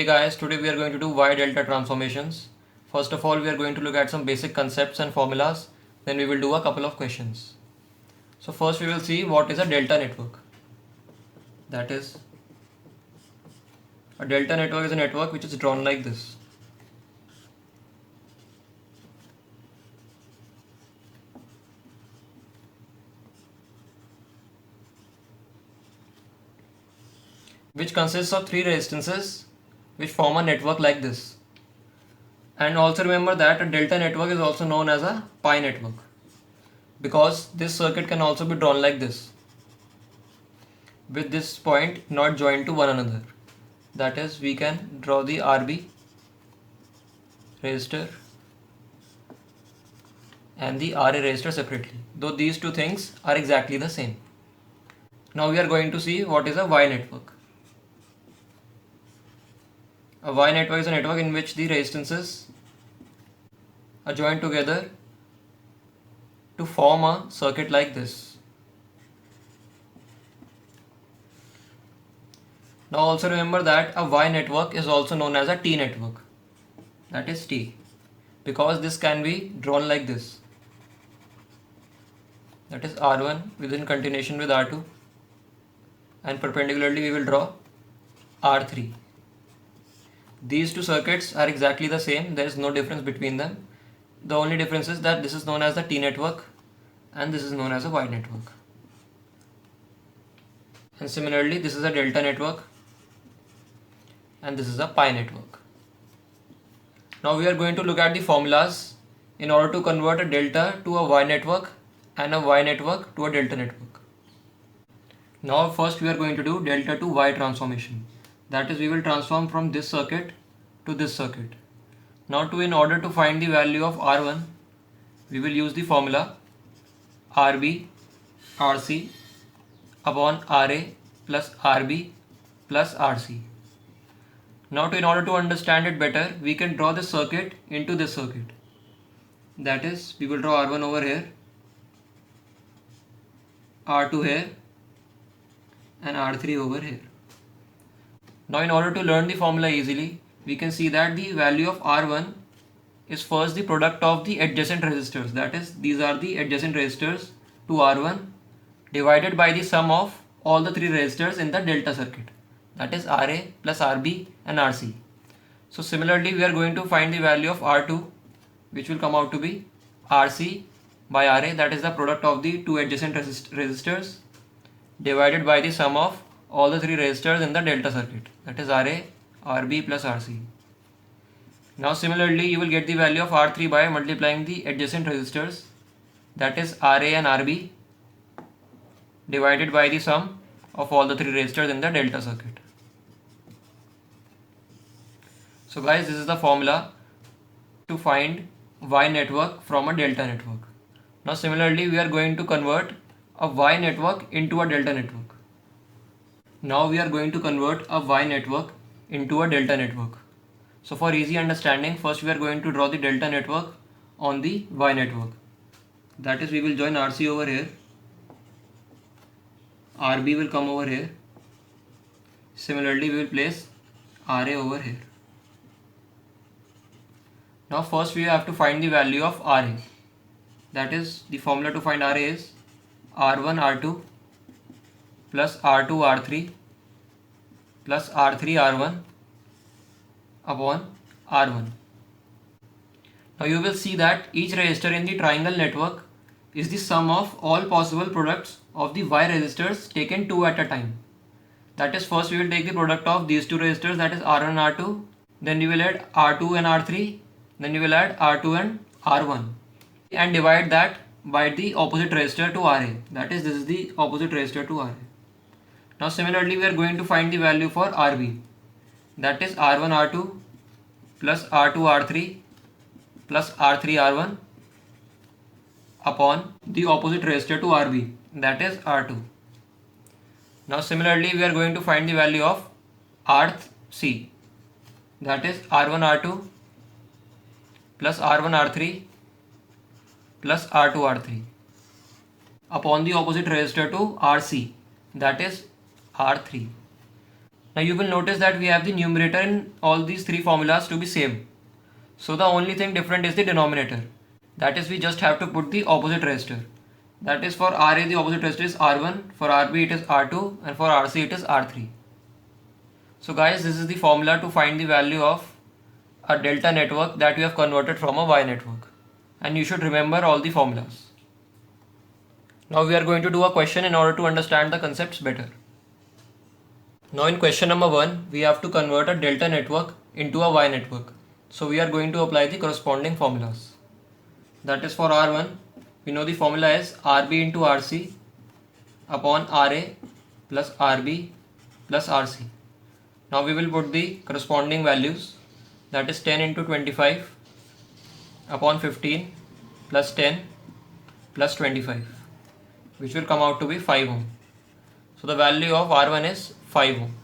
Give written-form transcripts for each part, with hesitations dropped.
Hey guys, today we are going to do Y delta transformations. First of all, we are going to look at some basic concepts and formulas. Then we will do a couple of questions. So first we will see what is a delta network. That is, a delta network is a network which is drawn like this. Which consists of three resistances which form a network like this. And also remember that a delta network is also known as a pi network, because this circuit can also be drawn like this, with this point not joined to one another. That is, we can draw the RB resistor and the RA resistor separately, though these two things are exactly the same. Now we are going to see what is a Y network. A Y network is a network in which the resistances are joined together to form a circuit like this. Now also remember that a Y network is also known as a T network. That is T, because this can be drawn like this. That is R1 within continuation with R2, and perpendicularly we will draw R3. These two circuits are exactly the same, there is no difference between them. The only difference is that this is known as the T network and this is known as a Y network. And similarly, this is a delta network and this is a pi network. Now we are going to look at the formulas in order to convert a delta to a Y network and a Y network to a delta network. Now first we are going to do delta to Y transformation. That is, we will transform from this circuit to this circuit. Now in order to find the value of R1, we will use the formula RB RC upon RA plus RB plus RC. Now in order to understand it better, we can draw this circuit into this circuit. That is, we will draw R1 over here, R2 here and R3 over here. Now in order to learn the formula easily, we can see that the value of R1 is first the product of the adjacent resistors. That is, these are the adjacent resistors to R1 divided by the sum of all the three resistors in the delta circuit. That is RA plus RB and RC. So similarly, we are going to find the value of R2, which will come out to be RC by RA, that is the product of the two adjacent resistors divided by the sum of all the three resistors in the delta circuit. That is RA, RB plus RC. Now similarly, you will get the value of R3 by multiplying the adjacent resistors, that is RA and RB divided by the sum of all the three resistors in the delta circuit. So guys, this is the formula to find Y network from a delta network. Now similarly, we are going to convert a Y network into a delta network. Now we are going to convert a Y network into a delta network. So for easy understanding, first we are going to draw the delta network on the Y network. That is, we will join RC over here, RB will come over here. Similarly, we will place RA over here. Now first we have to find the value of RA. That is, the formula to find RA is R1 R2 plus R2 R3 plus R3 R1 upon R1. Now you will see that each resistor in the triangle network is the sum of all possible products of the Y resistors taken two at a time. That is, first we will take the product of these two resistors, that is R1 and R2, then you will add R2 and R3, then you will add R2 and R1 and divide that by the opposite resistor to RA. That is, this is the opposite resistor to RA. Now similarly, we are going to find the value for RB. That is R1 R2 plus R2 R3 plus R3 R1 upon the opposite resistor to RB, that is R2. Now similarly, we are going to find the value of RC. That is R1 R2 plus R1 R3 plus R2 R3 upon the opposite resistor to RC, that is R3. Now you will notice that we have the numerator in all these three formulas to be same. So the only thing different is the denominator. That is, we just have to put the opposite resistor. That is, for RA the opposite resistor is R1, for RB it is R2, and for RC it is R3. So guys, this is the formula to find the value of a delta network that we have converted from a Y network. And you should remember all the formulas. Now we are going to do a question in order to understand the concepts better. Now in question number 1, we have to convert a delta network into a Y network. So we are going to apply the corresponding formulas. That is, for R1, we know the formula is RB into RC upon RA plus RB plus RC. Now we will put the corresponding values, that is 10 into 25 upon 15 plus 10 plus 25, which will come out to be 5 ohm. So the value of R1 is 5 ohm.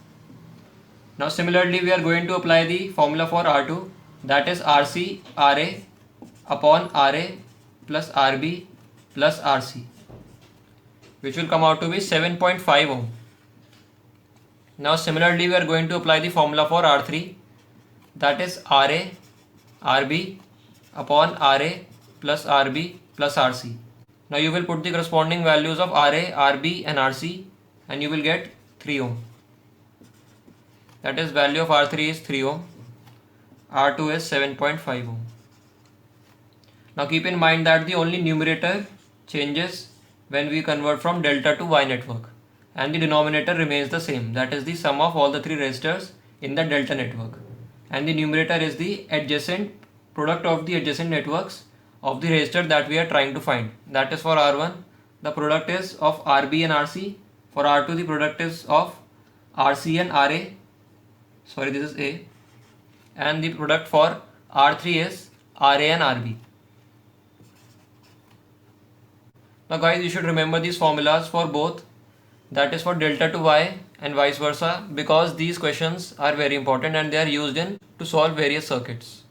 Now similarly we are going to apply the formula for R2, that is RC RA upon RA plus RB plus RC, which will come out to be 7.5 ohm. Now similarly we are going to apply the formula for R3, that is RA RB upon RA plus RB plus RC. Now you will put the corresponding values of RA, RB and RC and you will get 3 ohm. That is, value of R3 is 3 ohm, R2 is 7.5 ohm. Now keep in mind that the only numerator changes when we convert from delta to Y network, and the denominator remains the same, that is the sum of all the three resistors in the delta network, and the numerator is the adjacent product of the adjacent networks of the resistor that we are trying to find. That is, for R1 the product is of RB and RC, for R2 the product is of RC and RA, sorry this is A, and the product for R3 is RA and RB. Now guys, you should remember these formulas for both, that is for delta to Y and vice versa, because these questions are very important and they are used in to solve various circuits.